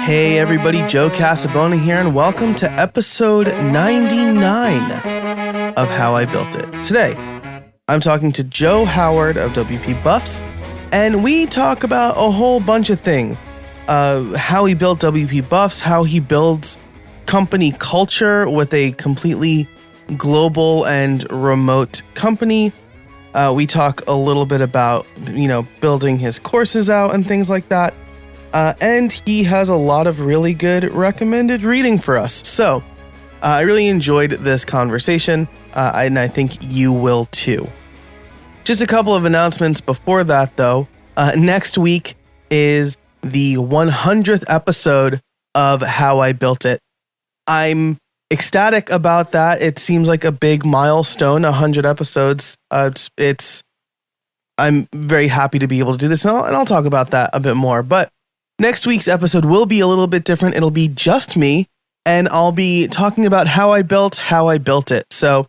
Hey everybody, Joe Casabona here, and welcome to episode 99 of How I Built It. Today, I'm talking to Joe Howard of WP Buffs, and we talk about a whole bunch of things. How he built WP Buffs, how he builds company culture with a completely global and remote company. We talk a little bit about, building his courses out and things like that. And he has a lot of really good recommended reading for us. So I really enjoyed this conversation, and I think you will too. Just a couple of announcements before that, though. Next week is the 100th episode of How I Built It. I'm ecstatic about that. It seems like a big milestone, 100 episodes. I'm very happy to be able to do this, and I'll talk about that a bit more. But next week's episode will be a little bit different. It'll be just me, and I'll be talking about how I built it. So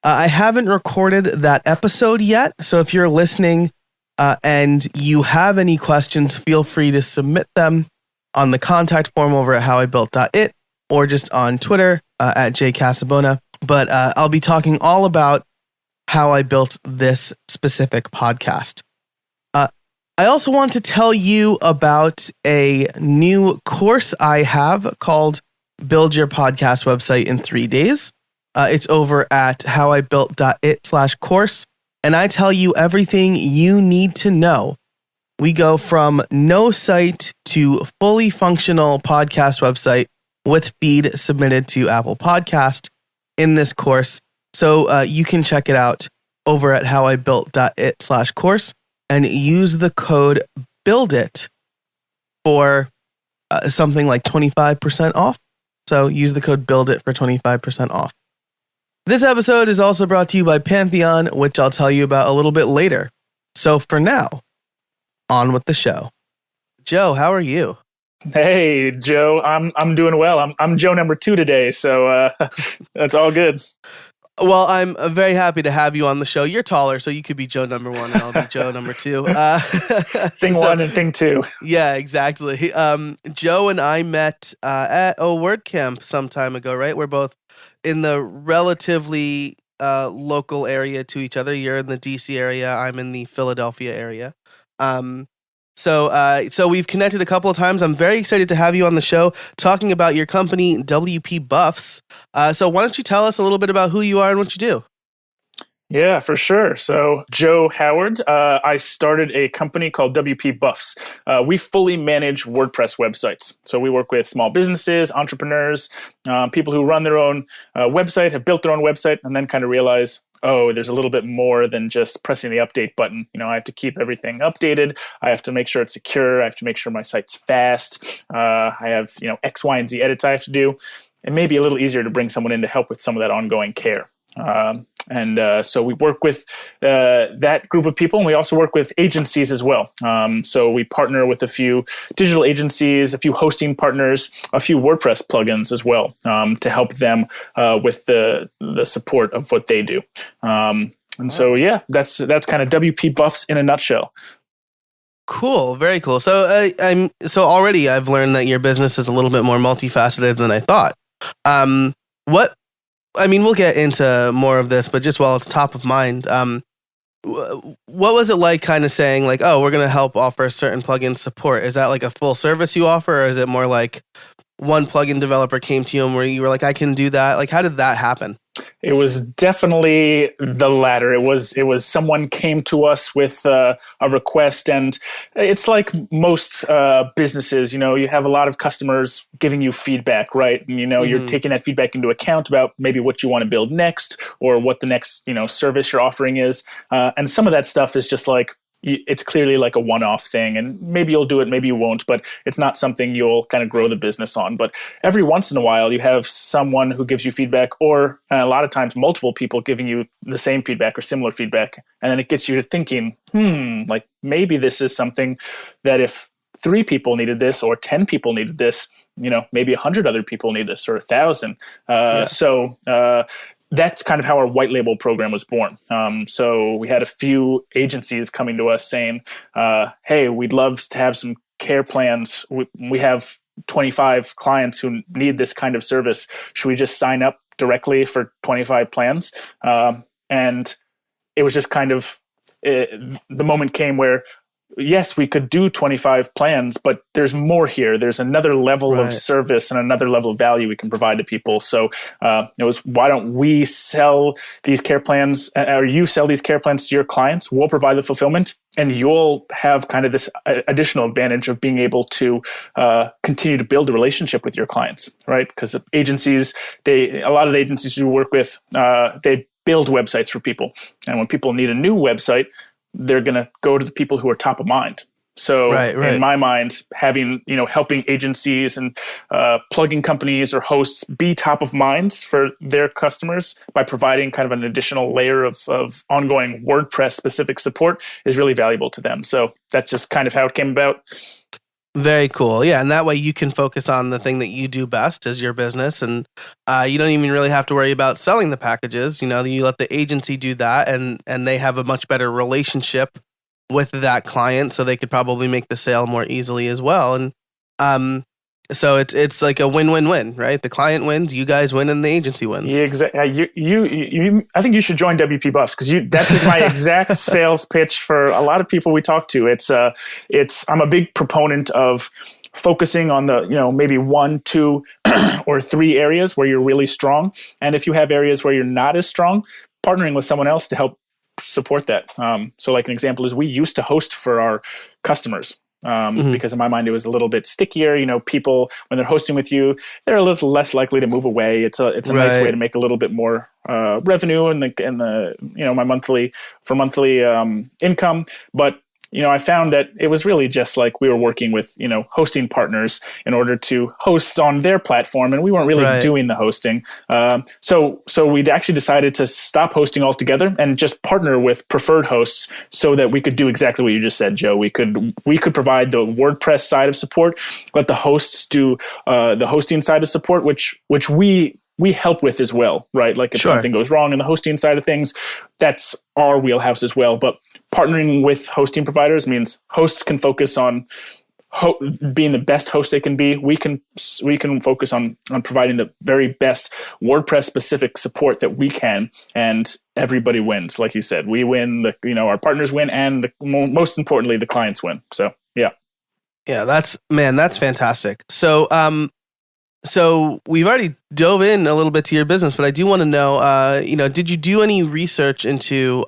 I haven't recorded that episode yet. So if you're listening and you have any questions, feel free to submit them on the contact form over at howibuilt.it or just on Twitter at jcasabona. But I'll be talking all about how I built this specific podcast. I also want to tell you about a new course I have called Build Your Podcast Website in 3 Days. It's over at howibuilt.it/course, and I tell you everything you need to know. We go from no site to fully functional podcast website with feed submitted to Apple Podcast in this course. So you can check it out over at howibuilt.it/course. And use the code BUILDIT for something like 25% off. So use the code BUILDIT for 25% off. This episode is also brought to you by Pantheon, which I'll tell you about a little bit later. So for now, on with the show. Joe, how are you? Hey, Joe, I'm doing well. I'm Joe number 2 today, so that's all good. Well, I'm very happy to have you on the show. You're taller, so you could be Joe number 1, and I'll be Joe number 2. Thing 1 and thing 2. Yeah, exactly. Joe and I met at a WordCamp some time ago, right? We're both in the relatively local area to each other. You're in the DC area. I'm in the Philadelphia area. So we've connected a couple of times. I'm very excited to have you on the show talking about your company, WP Buffs. So why don't you tell us a little bit about who you are and what you do? Yeah, for sure. So Joe Howard, I started a company called WP Buffs. We fully manage WordPress websites. So we work with small businesses, entrepreneurs, people who run their own website, have built their own website, and then kind of realize, oh, there's a little bit more than just pressing the update button. I have to keep everything updated. I have to make sure it's secure. I have to make sure my site's fast. I have, X, Y, and Z edits I have to do. It may be a little easier to bring someone in to help with some of that ongoing care. So we work with that group of people, and we also work with agencies as well. So we partner with a few digital agencies, a few hosting partners, a few WordPress plugins as well, to help them with the support of what they do. So that's kind of WP Buffs in a nutshell. Cool, very cool. So already I've learned that your business is a little bit more multifaceted than I thought. We'll get into more of this, but just while it's top of mind, what was it like kind of saying like, oh, we're going to help offer certain plugin support? Is that like a full service you offer, or is it more like one plugin developer came to you and where you were like, I can do that? Like, how did that happen? It was definitely the latter. It was someone came to us with a request, and it's like most businesses, you have a lot of customers giving you feedback, right? And, you're taking that feedback into account about maybe what you want to build next or what the next, service you're offering is. And some of that stuff is just like, it's clearly like a one-off thing, and maybe you'll do it, maybe you won't, but it's not something you'll kind of grow the business on. But every once in a while, you have someone who gives you feedback, or a lot of times multiple people giving you the same feedback or similar feedback. And then it gets you to thinking, like maybe this is something that if 3 people needed this or 10 people needed this, maybe 100 other people need this or 1,000. So that's kind of how our white label program was born. So we had a few agencies coming to us saying, hey, we'd love to have some care plans. We have 25 clients who need this kind of service. Should we just sign up directly for 25 plans? And it was just kind of the moment came where, yes, we could do 25 plans, but there's more here. There's another level of service and another level of value we can provide to people. So it was, why don't we sell these care plans, or you sell these care plans to your clients? We'll provide the fulfillment, and you'll have kind of this additional advantage of being able to continue to build a relationship with your clients, right? Because agencies, a lot of the agencies we work with, they build websites for people. And when people need a new website, they're going to go to the people who are top of mind. So in my mind, having, helping agencies and plugging companies or hosts be top of minds for their customers by providing kind of an additional layer of ongoing WordPress specific support is really valuable to them. So that's just kind of how it came about. Very cool. Yeah. And that way you can focus on the thing that you do best as your business. And you don't even really have to worry about selling the packages. You let the agency do that, and they have a much better relationship with that client, so they could probably make the sale more easily as well. And so it's like a win-win-win, right? The client wins, you guys win, and the agency wins. Yeah, exactly. You I think you should join WP Buffs, because that's my exact sales pitch for a lot of people we talk to. I'm a big proponent of focusing on the, maybe 1, 2, or 3 areas where you're really strong. And if you have areas where you're not as strong, partnering with someone else to help support that. So like an example is, we used to host for our customers. Because in my mind, it was a little bit stickier. People, when they're hosting with you, they're a little less likely to move away. It's a nice way to make a little bit more revenue in the my monthly income. But I found that it was really just like we were working with hosting partners in order to host on their platform, and we weren't really doing the hosting. So we'd actually decided to stop hosting altogether and just partner with preferred hosts, so that we could do exactly what you just said, Joe. We could provide the WordPress side of support, let the hosts do the hosting side of support, which we help with as well, right? Like if something goes wrong in the hosting side of things, that's our wheelhouse as well. But partnering with hosting providers means hosts can focus on being the best host they can be. We can focus on providing the very best WordPress specific support that we can, and everybody wins. Like you said, we win, our partners win, and most importantly, the clients win. So yeah, that's fantastic. So we've already dove in a little bit to your business, but I do want to know, did you do any research into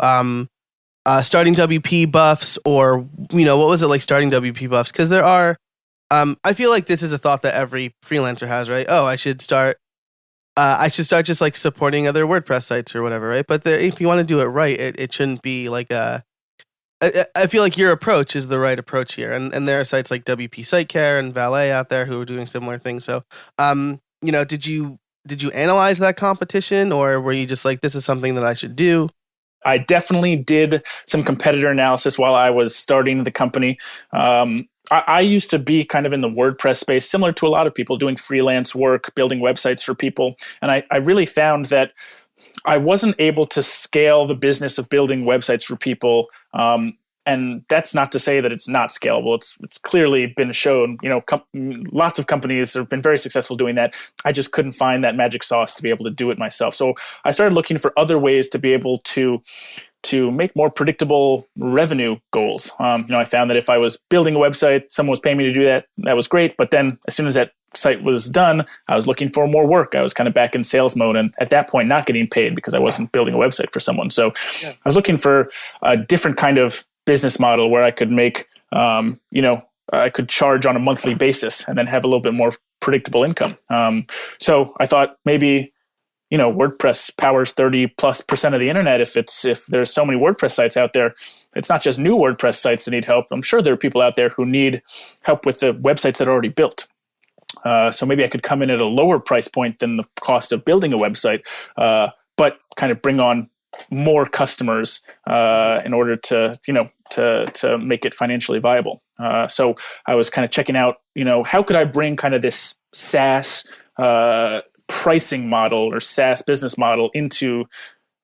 starting WP Buffs, or, what was it like starting WP Buffs? Because there are, I feel like this is a thought that every freelancer has, right? Oh, I should start just like supporting other WordPress sites or whatever, right? But if you want to do it right, it shouldn't be like I feel like your approach is the right approach here. And there are sites like WP Site Care and Valet out there who are doing similar things. So, did you analyze that competition, or were you just like, this is something that I should do? I definitely did some competitor analysis while I was starting the company. I used to be kind of in the WordPress space, similar to a lot of people, doing freelance work, building websites for people. And I really found that I wasn't able to scale the business of building websites for people. And that's not to say that it's not scalable. It's clearly been shown, lots of companies have been very successful doing that. I just couldn't find that magic sauce to be able to do it myself. So I started looking for other ways to be able to make more predictable revenue goals. I found that if I was building a website, someone was paying me to do that, that was great. But then as soon as that site was done, I was looking for more work. I was kind of back in sales mode, and at that point, not getting paid because I wasn't building a website for someone. So I was looking for a different kind of business model where I could make, I could charge on a monthly basis and then have a little bit more predictable income. So I thought maybe, WordPress powers 30+% of the internet. If there's so many WordPress sites out there, it's not just new WordPress sites that need help. I'm sure there are people out there who need help with the websites that are already built. So maybe I could come in at a lower price point than the cost of building a website, but kind of bring on more customers in order to make it financially viable. So I was kind of checking out, how could I bring kind of this SaaS pricing model or SaaS business model into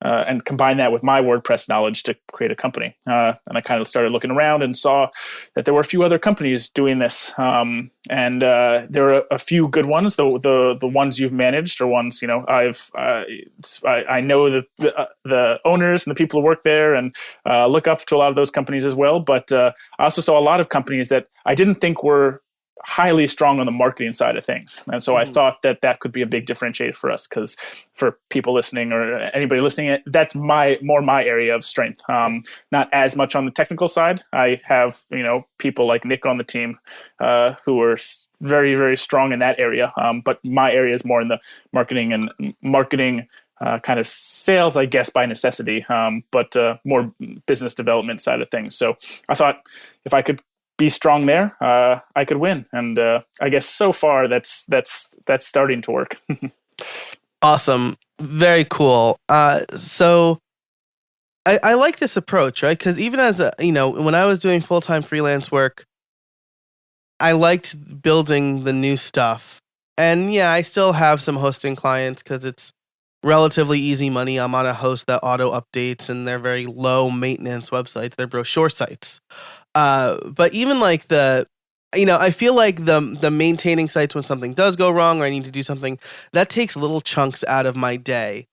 and combine that with my WordPress knowledge to create a company. And I kind of started looking around and saw that there were a few other companies doing this. And there are a few good ones. The ones you've managed are ones, I know the owners and the people who work there, and look up to a lot of those companies as well. But I also saw a lot of companies that I didn't think were highly strong on the marketing side of things. And so I thought that could be a big differentiator for us, because for people listening or anybody listening, that's my area of strength. Not as much on the technical side. I have, people like Nick on the team who are very, very strong in that area. But my area is more in the marketing kind of sales, I guess, by necessity, but more business development side of things. So I thought if I could be strong there, I could win. And I guess so far that's starting to work. Awesome. Very cool. So I like this approach, right? Because even as when I was doing full-time freelance work, I liked building the new stuff. And yeah, I still have some hosting clients because it's relatively easy money. I'm on a host that auto updates, and they're very low maintenance websites. They're brochure sites. But even like I feel like the maintaining sites when something does go wrong or I need to do something, that takes little chunks out of my day.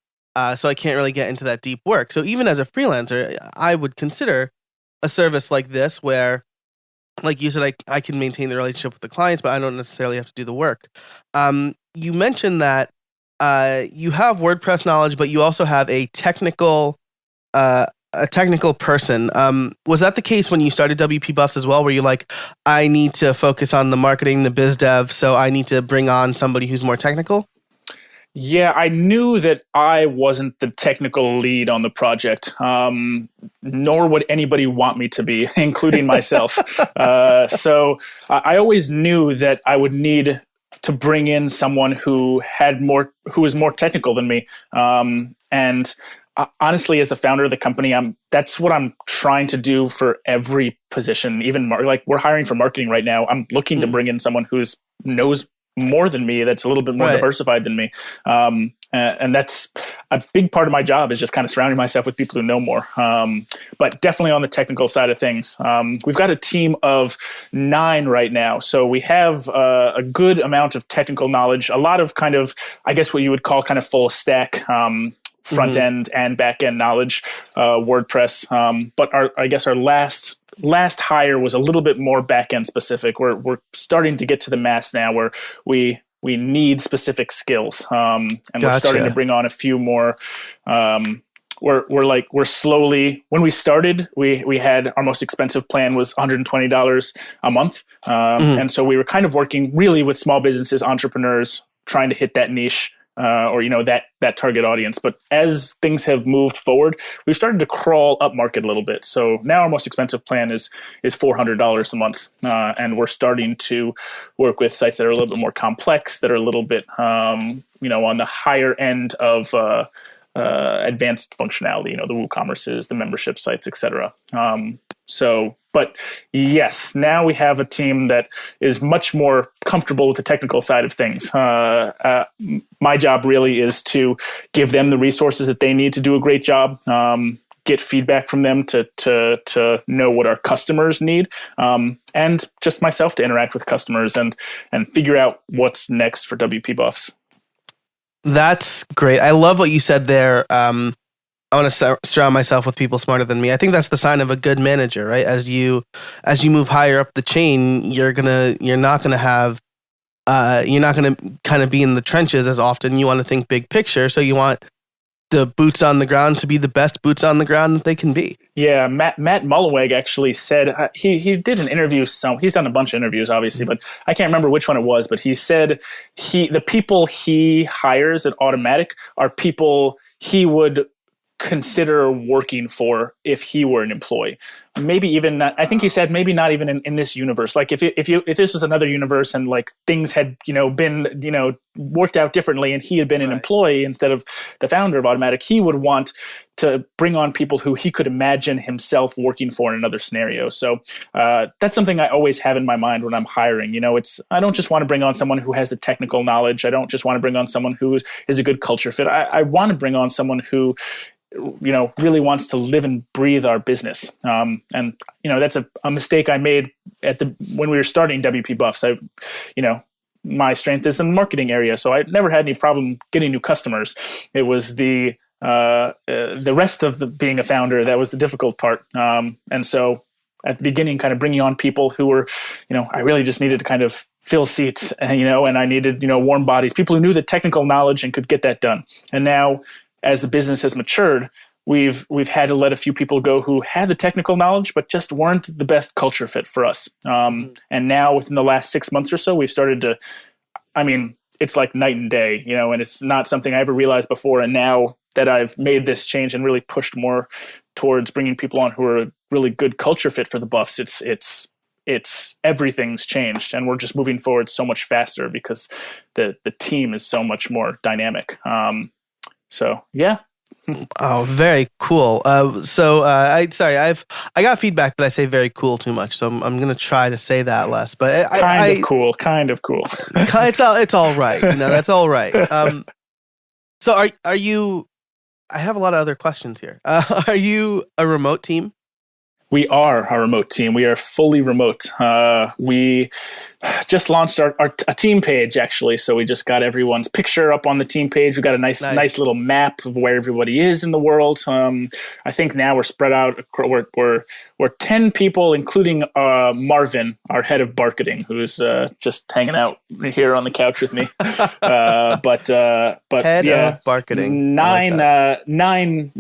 So I can't really get into that deep work. So even as a freelancer, I would consider a service like this where, like you said, I can maintain the relationship with the clients, but I don't necessarily have to do the work. You mentioned that you have WordPress knowledge, but you also have a technical person. Was that the case when you started WP Buffs as well? Were you like, I need to focus on the marketing, the biz dev, so I need to bring on somebody who's more technical? Yeah, I knew that I wasn't the technical lead on the project, nor would anybody want me to be, including myself. So I always knew that I would need to bring in someone who was more technical than me. And honestly, as the founder of the company, that's what I'm trying to do for every position. Even like we're hiring for marketing right now. I'm looking to bring in someone who knows more than me, that's a little bit more diversified than me. And that's a big part of my job, is just kind of surrounding myself with people who know more. But definitely on the technical side of things. We've got a team of 9 right now. So we have a good amount of technical knowledge, a lot of kind of, I guess what you would call kind of full stack, front end and back end knowledge, WordPress. But our last hire was a little bit more back end specific. We're starting to get to the mass now where we need specific skills, and we're starting to bring on a few more. We're slowly. When we started, we had our most expensive plan was $120 a month, and so we were kind of working really with small businesses, entrepreneurs, trying to hit that niche. Or that target audience. But as things have moved forward, we've started to crawl up market a little bit. So now our most expensive plan is $400 a month, and we're starting to work with sites that are a little bit more complex, that are a little bit on the higher end of advanced functionality. The WooCommerces, the membership sites, etc. But yes, now we have a team that is much more comfortable with the technical side of things. My job really is to give them the resources that they need to do a great job, get feedback from them to know what our customers need, and just myself to interact with customers and figure out what's next for WP Buffs. That's great. I love what you said there. I want to surround myself with people smarter than me. I think that's the sign of a good manager, right? As you move higher up the chain, you're not gonna kind of be in the trenches as often. You want to think big picture, so you want the boots on the ground to be the best boots on the ground that they can be. Yeah, Matt Mullenweg actually said he did an interview. He's done a bunch of interviews, obviously, but I can't remember which one it was. But he said the people he hires at Automatic are people he would consider working for if he were an employee. maybe even not, I think he said maybe not even in this universe. Like if this was another universe and like things had, been, worked out differently and he had been an employee instead of the founder of Automatic, he would want to bring on people who he could imagine himself working for in another scenario. So that's something I always have in my mind when I'm hiring. I don't just want to bring on someone who has the technical knowledge. I don't just want to bring on someone who is a good culture fit. I want to bring on someone who really wants to live and breathe our business. And that's a mistake I made when we were starting WP Buffs. My strength is in the marketing area, so I never had any problem getting new customers. It was the rest of being a founder that was the difficult part. And so at the beginning, kind of bringing on people who were, I really just needed to kind of fill seats, and I needed, warm bodies, people who knew the technical knowledge and could get that done. And now, as the business has matured, we've had to let a few people go who had the technical knowledge, but just weren't the best culture fit for us. And now within the last 6 months or so, we've started to, it's like night and day, and it's not something I ever realized before. And now that I've made this change and really pushed more towards bringing people on who are a really good culture fit for the Buffs, it's everything's changed, and we're just moving forward so much faster because the team is so much more dynamic. So yeah. Oh, very cool. I got feedback that I say very cool too much, so I'm gonna try to say that less. But kind of cool. It's all right. That's all right. So are you? I have a lot of other questions here. Are you a remote team? We are a remote team. We are fully remote. We just launched a team page, actually. So we just got everyone's picture up on the team page. We got a nice little map of where everybody is in the world. I think now we're spread out. We're 10 people, including Marvin, our head of marketing, who's just hanging out here on the couch with me. But head of marketing. Nine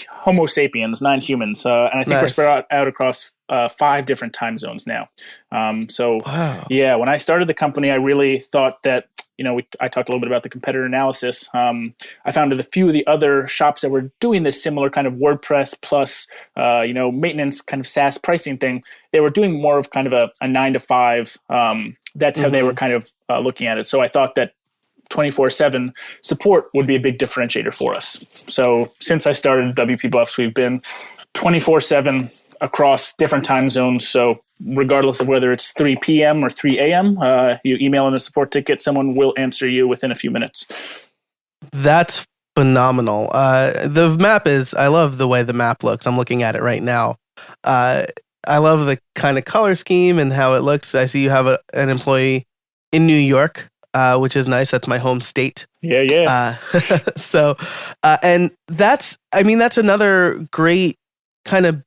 Homo sapiens, 9 humans, and I think we're spread out across 5 different time zones now. Yeah, when I started the company, I really thought that, I talked a little bit about the competitor analysis. I found that a few of the other shops that were doing this similar kind of WordPress plus, maintenance kind of SaaS pricing thing, they were doing more of kind of a 9 to 5. That's how they were kind of looking at it. So I thought that 24/7 support would be a big differentiator for us. So since I started WP Buffs, we've been 24/7 across different time zones. So regardless of whether it's 3 p.m. or 3 a.m., you email in a support ticket, someone will answer you within a few minutes. That's phenomenal. The map I love the way the map looks. I'm looking at it right now. I love the kind of color scheme and how it looks. I see you have an employee in New York, which is nice. That's my home state. Yeah. And that's another great kind of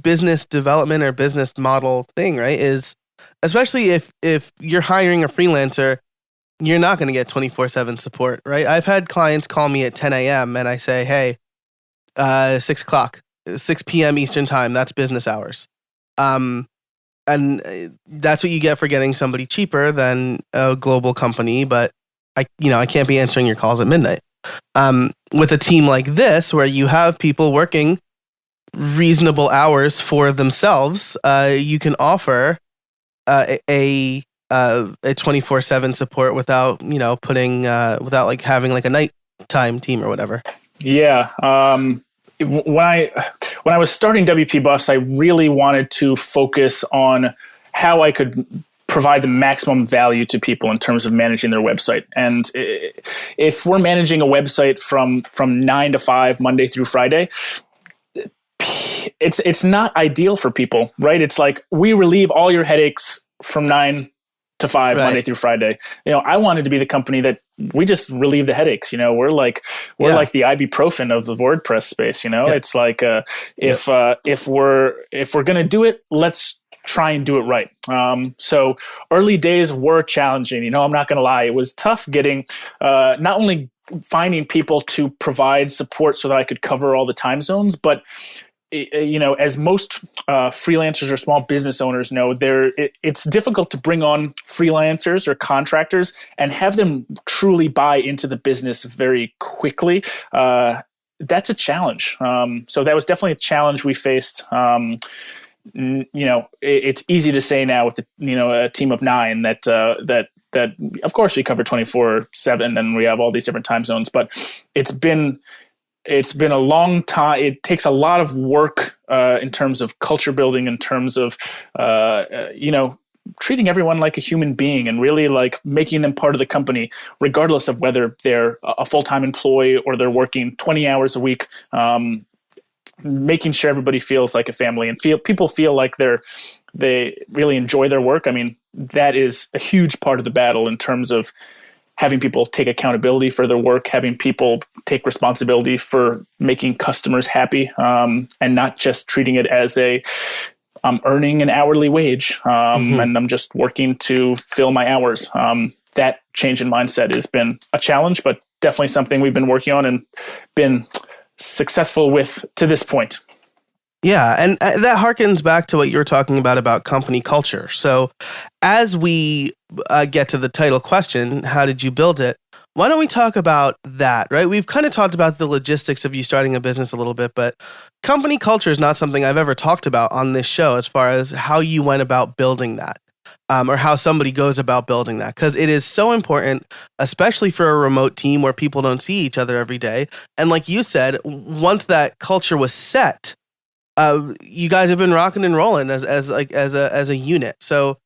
business development or business model thing, right? Is especially if you're hiring a freelancer, you're not going to get 24/7 support, right? I've had clients call me at 10 a.m. and I say, hey, 6 p.m. Eastern time, that's business hours. And that's what you get for getting somebody cheaper than a global company. But I can't be answering your calls at midnight. With a team like this, where you have people working reasonable hours for themselves, you can offer a 24/7 support without without like having like a nighttime team or whatever. Yeah. When I was starting WP Buffs, I really wanted to focus on how I could provide the maximum value to people in terms of managing their website. And if we're managing a website from 9 to 5, Monday through Friday, it's not ideal for people, right? It's like, we relieve all your headaches from 9 to 5, right, Monday through Friday. I wanted to be the company that we just relieve the headaches. We're like the ibuprofen of the WordPress space. It's like if we're gonna do it, let's try and do it right. So early days were challenging. I'm not gonna lie, it was tough getting not only finding people to provide support so that I could cover all the time zones, but as most freelancers or small business owners know, it's difficult to bring on freelancers or contractors and have them truly buy into the business very quickly. That's a challenge. So that was definitely a challenge we faced. it's easy to say now with a team of 9 that of course we cover 24/7 and we have all these different time zones, but it's been a long time. It takes a lot of work in terms of culture building, in terms of treating everyone like a human being and really like making them part of the company, regardless of whether they're a full-time employee or they're working 20 hours a week. Making sure everybody feels like a family and people feel like they really enjoy their work. I mean, that is a huge part of the battle in terms of having people take accountability for their work, having people take responsibility for making customers happy, and not just treating it as I'm earning an hourly wage, and I'm just working to fill my hours. That change in mindset has been a challenge, but definitely something we've been working on and been successful with to this point. Yeah, and that harkens back to what you were talking about company culture. So as we get to the title question, how did you build it? Why don't we talk about that, right? We've kind of talked about the logistics of you starting a business a little bit, but company culture is not something I've ever talked about on this show as far as how you went about building that. Or how somebody goes about building that, because it is so important, especially for a remote team where people don't see each other every day. And like you said, once that culture was set, you guys have been rocking and rolling as a unit. So,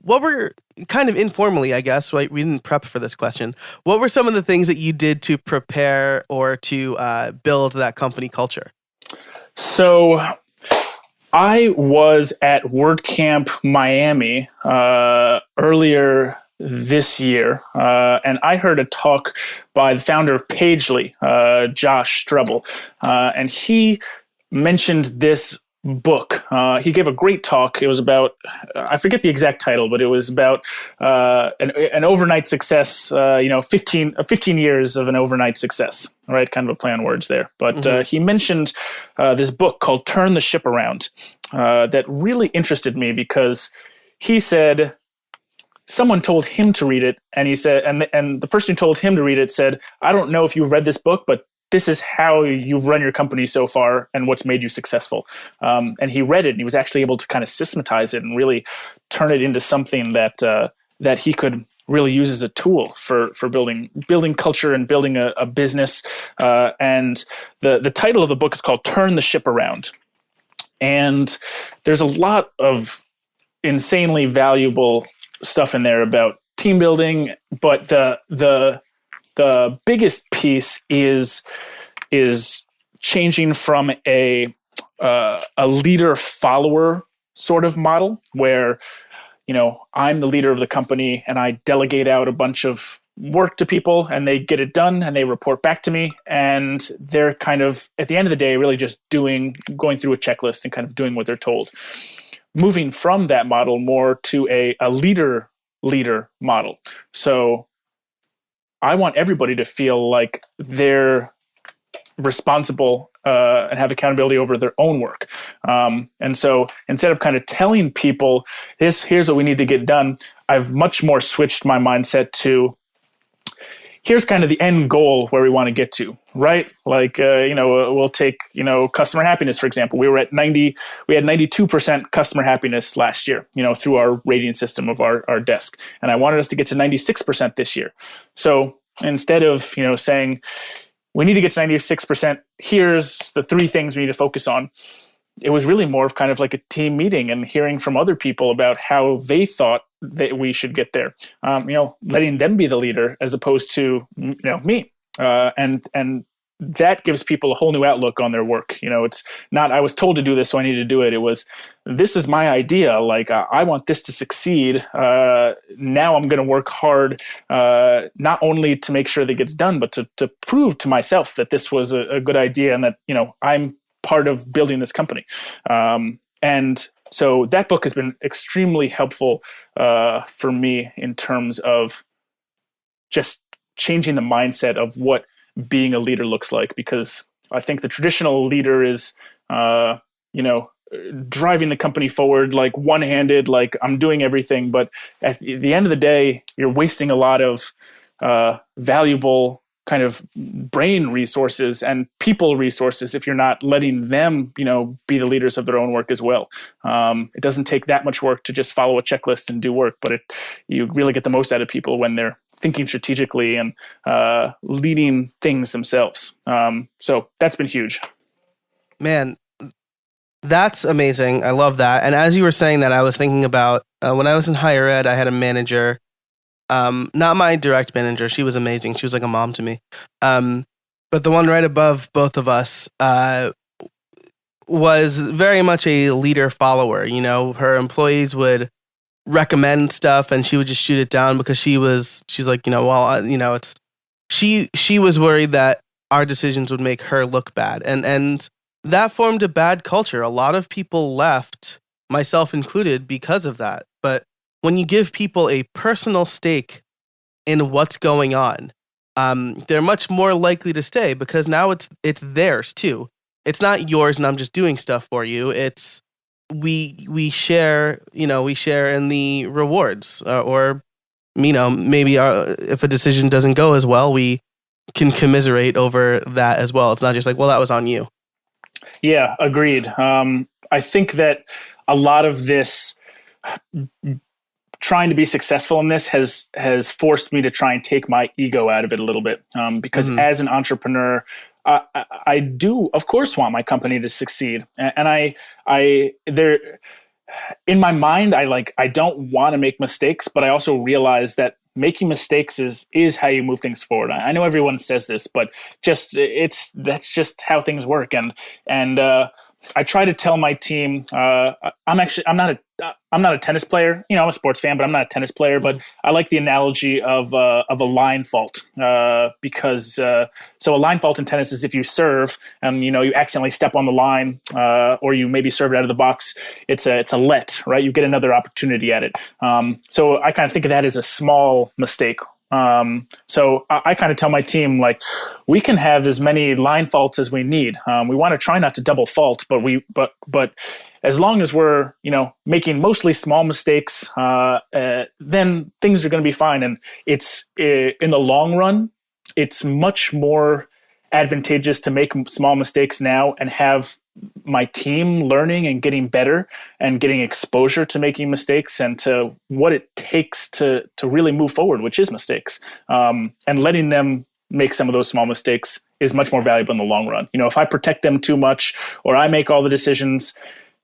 what were kind of informally, I guess, right? We didn't prep for this question. What were some of the things that you did to prepare or to build that company culture? So, I was at WordCamp Miami earlier this year, and I heard a talk by the founder of Pagely, Josh Strebel, and he mentioned this book. He gave a great talk. It was about, I forget the exact title, but it was about an overnight success, 15 years of an overnight success, right? Kind of a play on words there. But he mentioned this book called Turn the Ship Around that really interested me because he said someone told him to read it, and he said, and the person who told him to read it said, I don't know if you've read this book, but this is how you've run your company so far and what's made you successful. And he read it and he was actually able to kind of systematize it and really turn it into something that he could really use as a tool for building culture and building a business. And the title of the book is called Turn the Ship Around. And there's a lot of insanely valuable stuff in there about team building, but the biggest piece is changing from a leader follower sort of model where, I'm the leader of the company and I delegate out a bunch of work to people and they get it done and they report back to me. And they're kind of, at the end of the day, really just going through a checklist and kind of doing what they're told. Moving from that model more to a leader model. So I want everybody to feel like they're responsible and have accountability over their own work. And so instead of kind of telling people, here's what we need to get done, I've much more switched my mindset to, here's kind of the end goal where we want to get to, right? Like, we'll take, customer happiness, for example. We had 92% customer happiness last year, through our rating system of our desk. And I wanted us to get to 96% this year. So instead of, saying, we need to get to 96%, here's the 3 things we need to focus on. It was really more of kind of like a team meeting and hearing from other people about how they thought that we should get there. Letting them be the leader as opposed to, me. And that gives people a whole new outlook on their work. It's not, I was told to do this, so I need to do it. It was, this is my idea. Like, I want this to succeed. Now I'm going to work hard, not only to make sure that it gets done, but to prove to myself that this was a good idea and that, I'm part of building this company. And so that book has been extremely helpful for me in terms of just changing the mindset of what being a leader looks like, because I think the traditional leader is, driving the company forward, like one-handed, like I'm doing everything. But at the end of the day, you're wasting a lot of valuable kind of brain resources and people resources if you're not letting them, be the leaders of their own work as well. It doesn't take that much work to just follow a checklist and do work, but you really get the most out of people when they're thinking strategically and leading things themselves. So that's been huge. Man, that's amazing. I love that. And as you were saying that, I was thinking about when I was in higher ed, I had a manager. Not my direct manager. She was amazing. She was like a mom to me. But the one right above both of us was very much a leader follower. Her employees would recommend stuff and she would just shoot it down because she's like, it's she was worried that our decisions would make her look bad. And that formed a bad culture. A lot of people left, myself included, because of that. But when you give people a personal stake in what's going on, they're much more likely to stay because now it's theirs too. It's not yours and I'm just doing stuff for you. It's we share in the rewards or maybe if a decision doesn't go as well, we can commiserate over that as well. It's not just like, well, that was on you. Yeah, agreed. I think that a lot of this trying to be successful in this has forced me to try and take my ego out of it a little bit. Because as an entrepreneur, I do, of course, want my company to succeed. And in my mind, I don't want to make mistakes, but I also realize that making mistakes is how you move things forward. I know everyone says this, but that's just how things work. And I try to tell my team, I'm not a tennis player. I'm a sports fan, but I'm not a tennis player. But I like the analogy of a line fault because so a line fault in tennis is if you serve and you accidentally step on the line or you maybe serve it out of the box. It's a let, right? You get another opportunity at it. So I kind of think of that as a small mistake. So I kind of tell my team, like, we can have as many line faults as we need. We want to try not to double fault, but as long as we're, making mostly small mistakes, then things are going to be fine. And it's in the long run, it's much more advantageous to make small mistakes now and have my team learning and getting better and getting exposure to making mistakes and to what it takes to really move forward, which is mistakes. And letting them make some of those small mistakes is much more valuable in the long run. If I protect them too much or I make all the decisions,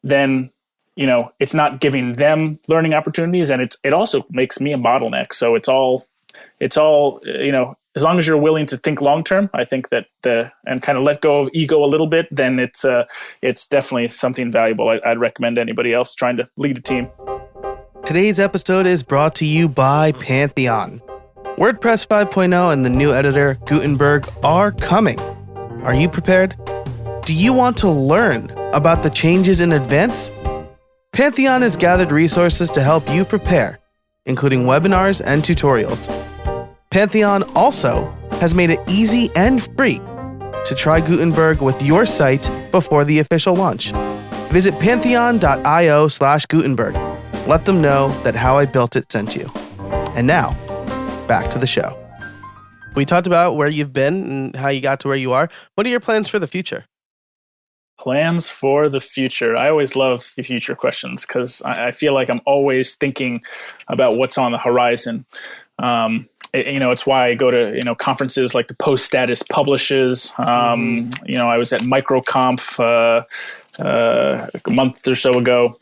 then it's not giving them learning opportunities, and it also makes me a bottleneck. So it's all as long as you're willing to think long term, I think that and kind of let go of ego a little bit, then it's definitely something valuable. I'd recommend anybody else trying to lead a team. Today's episode is brought to you by Pantheon. WordPress 5.0 and the new editor Gutenberg are coming. Are you prepared? Do you want to learn about the changes in advance? Pantheon has gathered resources to help you prepare, including webinars and tutorials. Pantheon also has made it easy and free to try Gutenberg with your site before the official launch. Visit pantheon.io/Gutenberg. Let them know that How I Built It sent you. And now, back to the show. We talked about where you've been and how you got to where you are. What are your plans for the future? Plans for the future. I always love the future questions because I feel like I'm always thinking about what's on the horizon. It's why I go to, conferences like the Post Status publishes. I was at MicroConf a month or so ago.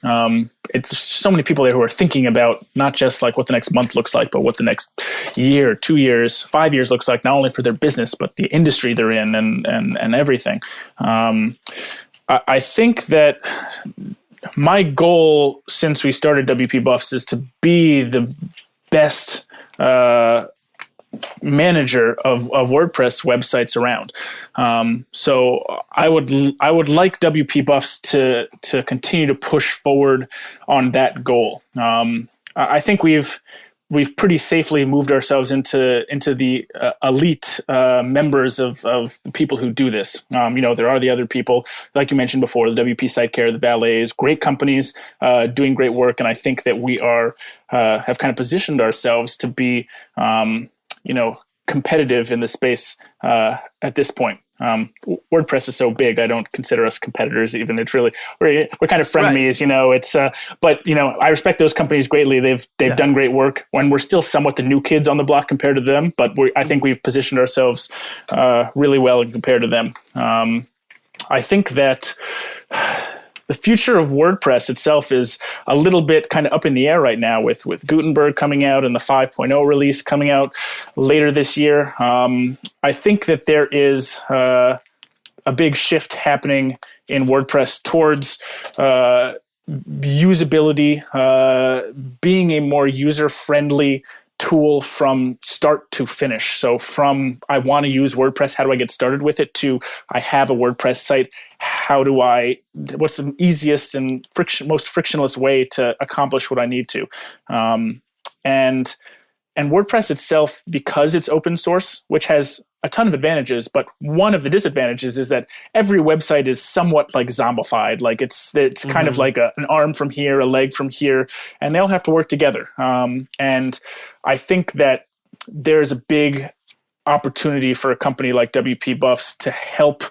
It's so many people there who are thinking about not just like what the next month looks like, but what the next year, 2 years, 5 years looks like, not only for their business, but the industry they're in and everything. I think that my goal since we started WP Buffs is to be the best manager of WordPress websites around. So I would like WP Buffs to continue to push forward on that goal. I think we've pretty safely moved ourselves into the elite members of the people who do this. There are the other people, like you mentioned before, the WP SiteCare, the Valets, great companies doing great work, and I think that we have kind of positioned ourselves to be competitive in the space at this point. WordPress is so big, I don't consider us competitors even. It's really, we're kind of frenemies, it's, but I respect those companies greatly. They've done great work when we're still somewhat the new kids on the block compared to them, but I think we've positioned ourselves really well compared to them. I think that the future of WordPress itself is a little bit kind of up in the air right now with Gutenberg coming out and the 5.0 release coming out later this year. I think that there is a big shift happening in WordPress towards usability, being a more user-friendly tool from start to finish. So from I want to use WordPress, how do I get started with it, to I have a WordPress site, what's the easiest and most frictionless way to accomplish what I need to. And WordPress itself, because it's open source, which has a ton of advantages, but one of the disadvantages is that every website is somewhat like zombified. Like it's kind of like an arm from here, a leg from here, and they all have to work together. And I think that there's a big opportunity for a company like WP Buffs to help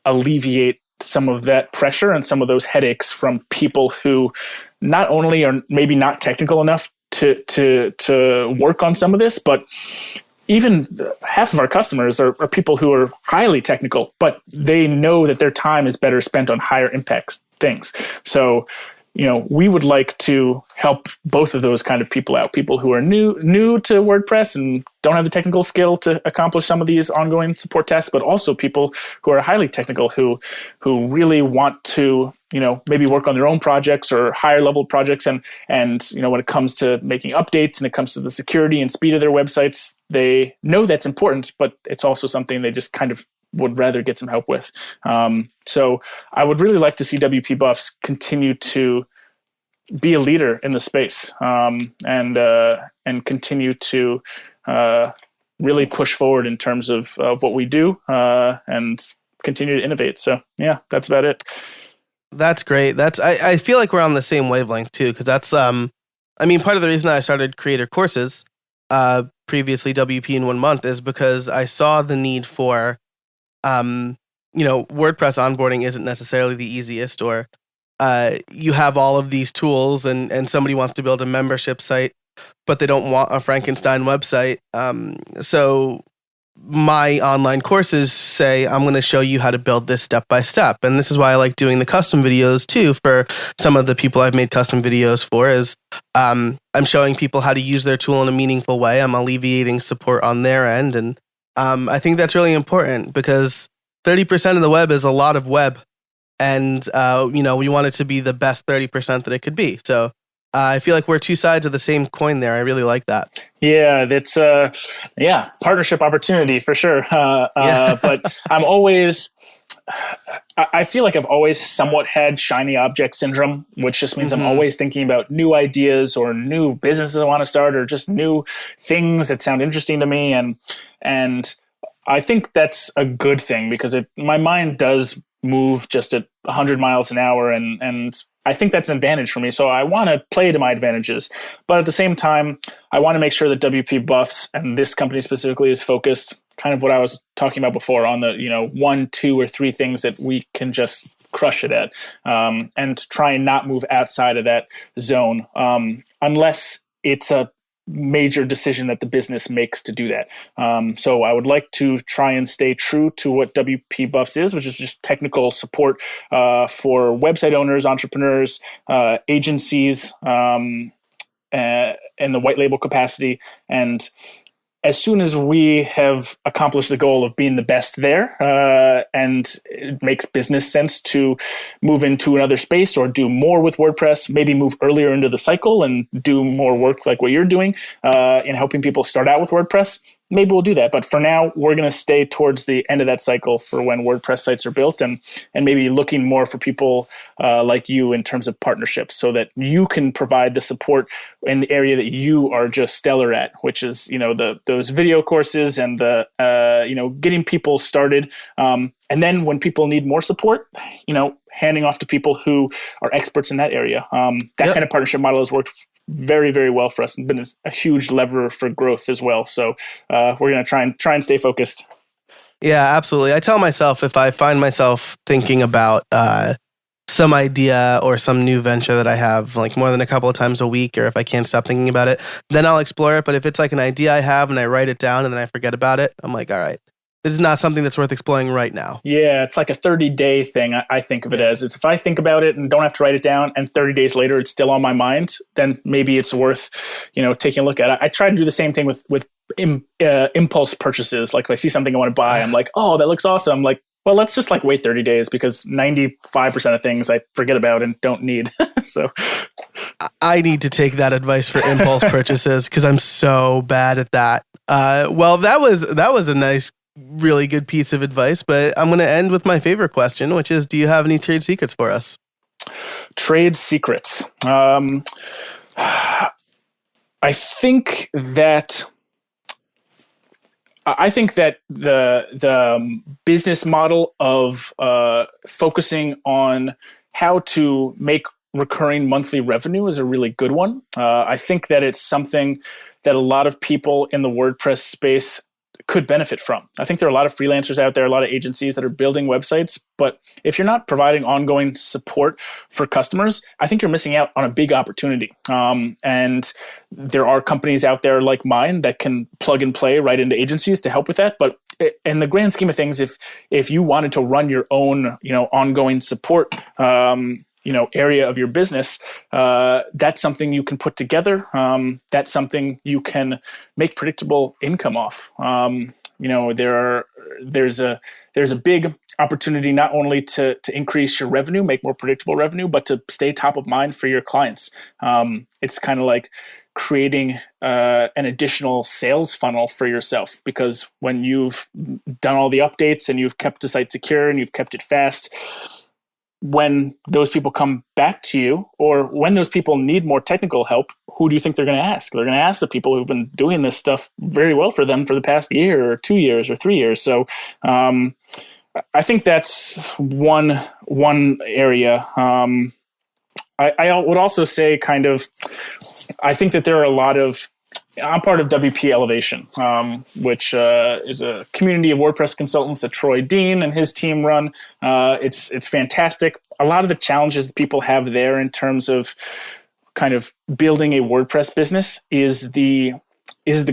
alleviate some of that pressure and some of those headaches from people who not only are maybe not technical enough to work on some of this, but even half of our customers are people who are highly technical, but they know that their time is better spent on higher impact things. So, we would like to help both of those kind of people out. People who are new to WordPress and don't have the technical skill to accomplish some of these ongoing support tasks, but also people who are highly technical who really want to, maybe work on their own projects or higher level projects. And when it comes to making updates and it comes to the security and speed of their websites, they know that's important, but it's also something they just kind of would rather get some help with. So I would really like to see WP Buffs continue to be a leader in the space, and continue to really push forward in terms of what we do, and continue to innovate. So yeah, that's about it. That's great. I feel like we're on the same wavelength too, because that's part of the reason that I started creator courses, previously WP in 1 month, is because I saw the need for WordPress onboarding isn't necessarily the easiest, or you have all of these tools and somebody wants to build a membership site, but they don't want a Frankenstein website. So my online courses say, I'm going to show you how to build this step by step. And this is why I like doing the custom videos too. For some of the people I've made custom videos for, is I'm showing people how to use their tool in a meaningful way. I'm alleviating support on their end. And I think that's really important, because 30% of the web is a lot of web. And, we want it to be the best 30% that it could be. So I feel like we're two sides of the same coin there. I really like that. Yeah, that's partnership opportunity for sure. But I feel like I've always somewhat had shiny object syndrome, which just means I'm always thinking about new ideas or new businesses I want to start, or just new things that sound interesting to me. And I think that's a good thing, because my mind does move just at 100 miles an hour, and I think that's an advantage for me. So I want to play to my advantages, but at the same time, I want to make sure that WP Buffs, and this company specifically, is focused kind of what I was talking about before on the 1, 2, or 3 things that we can just crush it at, and try and not move outside of that zone, unless it's a major decision that the business makes to do that. So I would like to try and stay true to what WP Buffs is, which is just technical support for website owners, entrepreneurs, agencies, in the white label capacity. And as soon as we have accomplished the goal of being the best there, and it makes business sense to move into another space or do more with WordPress, maybe move earlier into the cycle and do more work like what you're doing in helping people start out with WordPress, maybe we'll do that. But for now, we're going to stay towards the end of that cycle for when WordPress sites are built, and maybe looking more for people like you in terms of partnerships, so that you can provide the support in the area that you are just stellar at, which is, those video courses and the, getting people started. And then when people need more support, handing off to people who are experts in that area. That kind of partnership model has worked very, very well for us and been a huge lever for growth as well. So we're going to try and stay focused. Yeah, absolutely. I tell myself if I find myself thinking about some idea or some new venture that I have like more than a couple of times a week, or if I can't stop thinking about it, then I'll explore it. But if it's like an idea I have and I write it down and then I forget about it, I'm like, all right, this is not something that's worth exploring right now. Yeah, it's like a 30-day thing. I think of it as it's if I think about it and don't have to write it down, and 30 days later it's still on my mind, then maybe it's worth taking a look at it. I try to do the same thing with impulse purchases. Like if I see something I want to buy, I'm like, oh, that looks awesome. I'm like, well, let's just like wait 30 days because 95% of things I forget about and don't need. So I need to take that advice for impulse purchases because I'm so bad at that. Well, that was a nice, really good piece of advice, but I'm going to end with my favorite question, which is, do you have any trade secrets for us? Trade secrets. I think that the business model of focusing on how to make recurring monthly revenue is a really good one. I think that it's something that a lot of people in the WordPress space could benefit from. I think there are a lot of freelancers out there, a lot of agencies that are building websites, but if you're not providing ongoing support for customers, I think you're missing out on a big opportunity. And there are companies out there like mine that can plug and play right into agencies to help with that. But in the grand scheme of things, if you wanted to run your own, ongoing support, area of your business, that's something you can put together. That's something you can make predictable income off. There's a big opportunity not only to increase your revenue, make more predictable revenue, but to stay top of mind for your clients. It's kind of like creating an additional sales funnel for yourself, because when you've done all the updates and you've kept the site secure and you've kept it fast, when those people come back to you, or when those people need more technical help, who do you think they're going to ask? They're going to ask the people who've been doing this stuff very well for them for the past year or 2 years or 3 years. So I think that's one area. I would also say I think that there are a lot of, I'm part of WP Elevation, which is a community of WordPress consultants that Troy Dean and his team run. It's fantastic. A lot of the challenges that people have there in terms of kind of building a WordPress business is the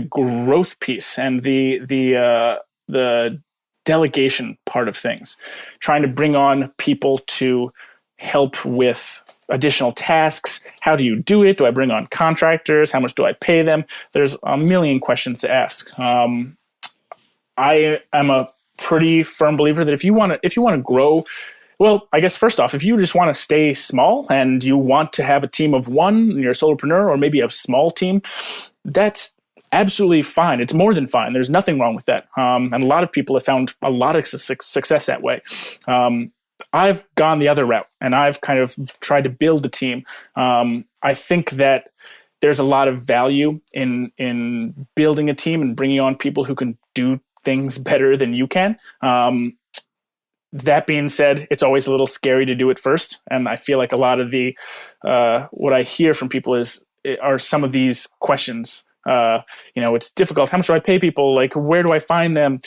growth piece and the delegation part of things. Trying to bring on people to help with additional tasks. How do you do it? Do I bring on contractors? How much do I pay them? There's a million questions to ask. I am a pretty firm believer that if you want to grow, well, I guess first off, if you just want to stay small and you want to have a team of one and you're a solopreneur, or maybe a small team, that's absolutely fine. It's more than fine. There's nothing wrong with that. And a lot of people have found a lot of success that way. I've gone the other route, and I've kind of tried to build a team. I think that there's a lot of value in building a team and bringing on people who can do things better than you can. That being said, it's always a little scary to do it first, and I feel like a lot of the what I hear from people are some of these questions. It's difficult. How much do I pay people? Like, where do I find them?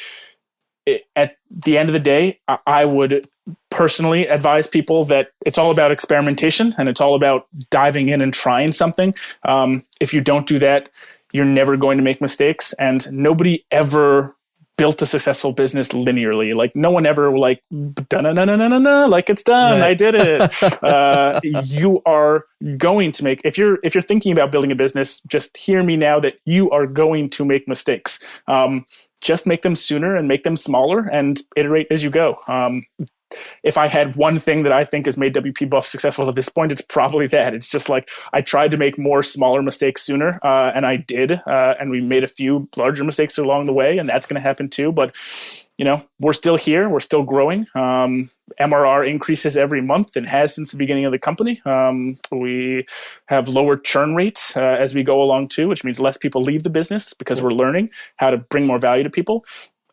At the end of the day, I would personally advise people that it's all about experimentation and it's all about diving in and trying something. If you don't do that, you're never going to make mistakes, and nobody ever built a successful business linearly. Like no one ever like like it's done. Right. I did it. You are going to make, if you're thinking about building a business, just hear me now that you are going to make mistakes. Just make them sooner and make them smaller and iterate as you go. If I had one thing that I think has made WP Buff successful at this point, it's probably that. It's just like I tried to make more smaller mistakes sooner, and I did. And we made a few larger mistakes along the way, and that's going to happen too. But, we're still here. We're still growing. MRR increases every month and has since the beginning of the company. We have lower churn rates as we go along too, which means less people leave the business because we're learning how to bring more value to people.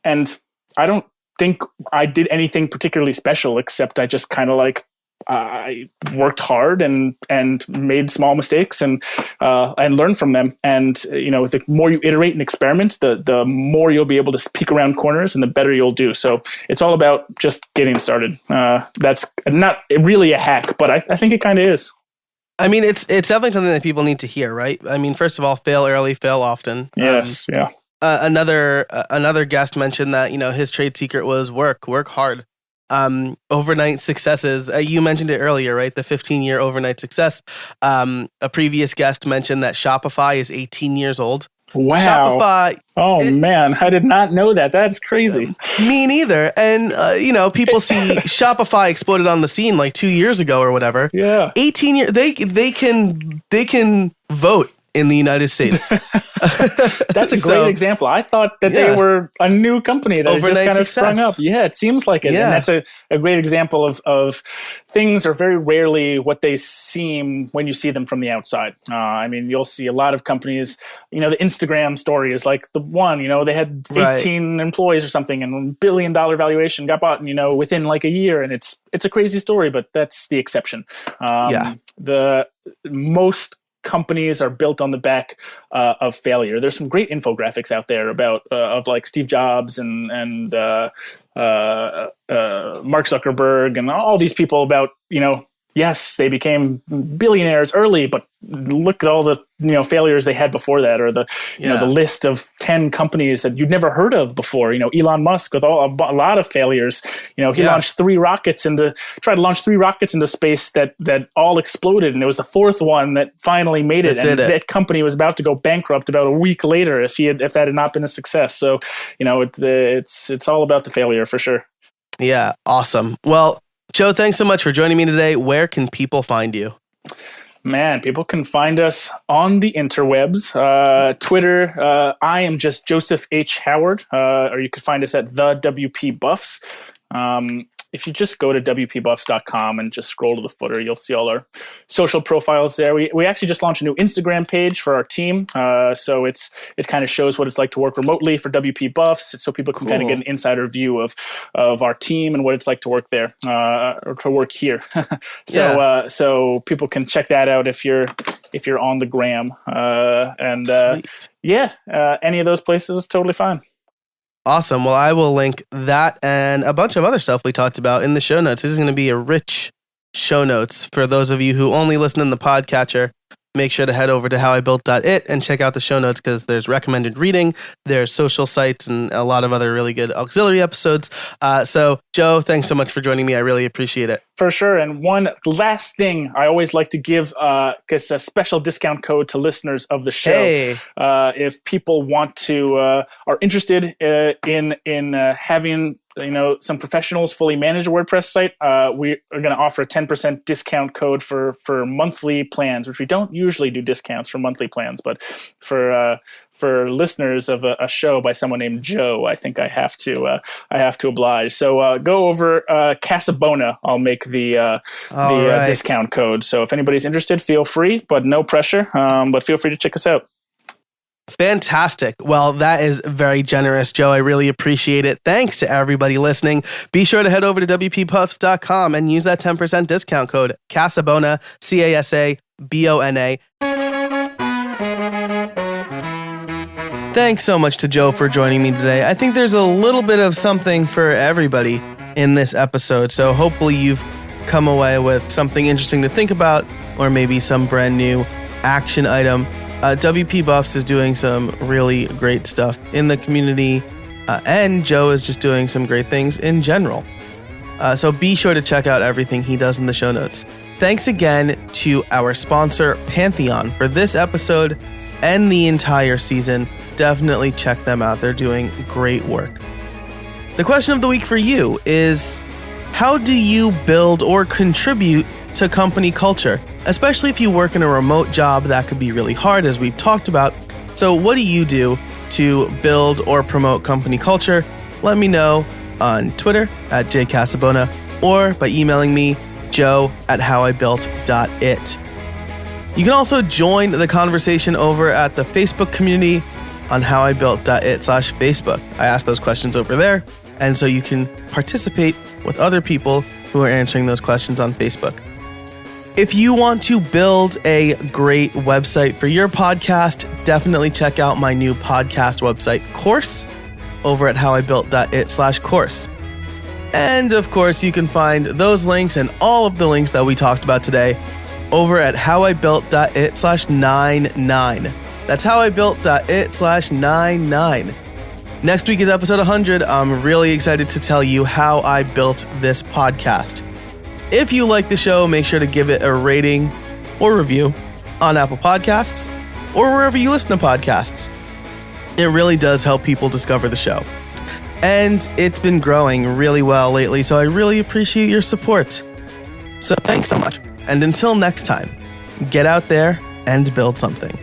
And I don't think I did anything particularly special, except I just kind of like I worked hard and made small mistakes and learned from them. And the more you iterate and experiment, the more you'll be able to peek around corners and the better you'll do. So it's all about just getting started. That's not really a hack, but I think it kind of is. I mean, it's definitely something that people need to hear, right? I mean, first of all, fail early, fail often. Yes, yeah. Another guest mentioned that his trade secret was work hard. Overnight successes. You mentioned it earlier, right? The 15-year overnight success. A previous guest mentioned that Shopify is 18 years old. Wow. Shopify. Man, I did not know that. That's crazy. Me neither. And, people see Shopify exploded on the scene like 2 years ago or whatever. Yeah. 18 years. They can vote in the United States. That's a great example. I thought that they were a new company that just kind of sprung up. Yeah, it seems like it. Yeah. And that's a great example of things are very rarely what they seem when you see them from the outside. I mean, you'll see a lot of companies, the Instagram story is like the one, they had 18 employees or something and $1 billion valuation got bought, within like a year. And it's a crazy story, but that's the exception. The most companies are built on the back of failure. There's some great infographics out there about of like Steve Jobs and Mark Zuckerberg and all these people about yes, they became billionaires early, but look at all the failures they had before that, or the the list of 10 companies that you'd never heard of before. Elon Musk with a lot of failures. He launched tried to launch 3 rockets into space that all exploded, and it was the 4th one that finally made it. And that company was about to go bankrupt about a week later if that had not been a success. So it's all about the failure for sure. Yeah, awesome. Well, Joe, thanks so much for joining me today. Where can people find you? Man, people can find us on the interwebs. Twitter, I am just Joseph H. Howard, or you could find us at the WP Buffs. If you just go to WPBuffs.com and just scroll to the footer, you'll see all our social profiles there. We actually just launched a new Instagram page for our team. So it kind of shows what it's like to work remotely for WP Buffs. So people can kind of get an insider view of our team and what it's like to work there, or to work here. So people can check that out if you're on the gram. Any of those places is totally fine. Awesome. Well, I will link that and a bunch of other stuff we talked about in the show notes. This is going to be a rich show notes for those of you who only listen in the podcatcher. Make sure to head over to howibuilt.it and check out the show notes because there's recommended reading, there's social sites, and a lot of other really good auxiliary episodes. So, Joe, thanks so much for joining me. I really appreciate it. For sure. And one last thing I always like to give is a special discount code to listeners of the show. Hey. If people want to are interested in having some professionals fully manage a WordPress site, we are going to offer a 10% discount code for monthly plans, which we don't usually do discounts for monthly plans, but for listeners of a show by someone named Joe, I think I have to oblige. So go over Casabona. I'll make the discount code. So if anybody's interested, feel free, but no pressure. But feel free to check us out. Fantastic. Well, that is very generous, Joe. I really appreciate it. Thanks to everybody listening. Be sure to head over to WPBuffs.com and use that 10% discount code Casabona, CASABONA. Thanks so much to Joe for joining me today. I think there's a little bit of something for everybody in this episode. So hopefully you've come away with something interesting to think about, or maybe some brand new action item. WP Buffs is doing some really great stuff in the community, and Joe is just doing some great things in general. So be sure to check out everything he does in the show notes. Thanks again to our sponsor, Pantheon, for this episode and the entire season. Definitely check them out. They're doing great work. The question of the week for you is, how do you build or contribute to company culture? Especially if you work in a remote job, that could be really hard, as we've talked about. So what do you do to build or promote company culture? Let me know on Twitter at jcasabona or by emailing me, joe@howibuilt.it. You can also join the conversation over at the Facebook community on howibuilt.it/Facebook. I ask those questions over there, And so you can participate with other people who are answering those questions on Facebook. If you want to build a great website for your podcast, definitely check out my new podcast website course over at howibuilt.it/course. And of course, you can find those links and all of the links that we talked about today over at howibuilt.it/99. That's howibuilt.it/99. Next week is episode 100. I'm really excited to tell you how I built this podcast. If you like the show, make sure to give it a rating or review on Apple Podcasts or wherever you listen to podcasts. It really does help people discover the show. And it's been growing really well lately, so I really appreciate your support. So thanks so much. And until next time, get out there and build something.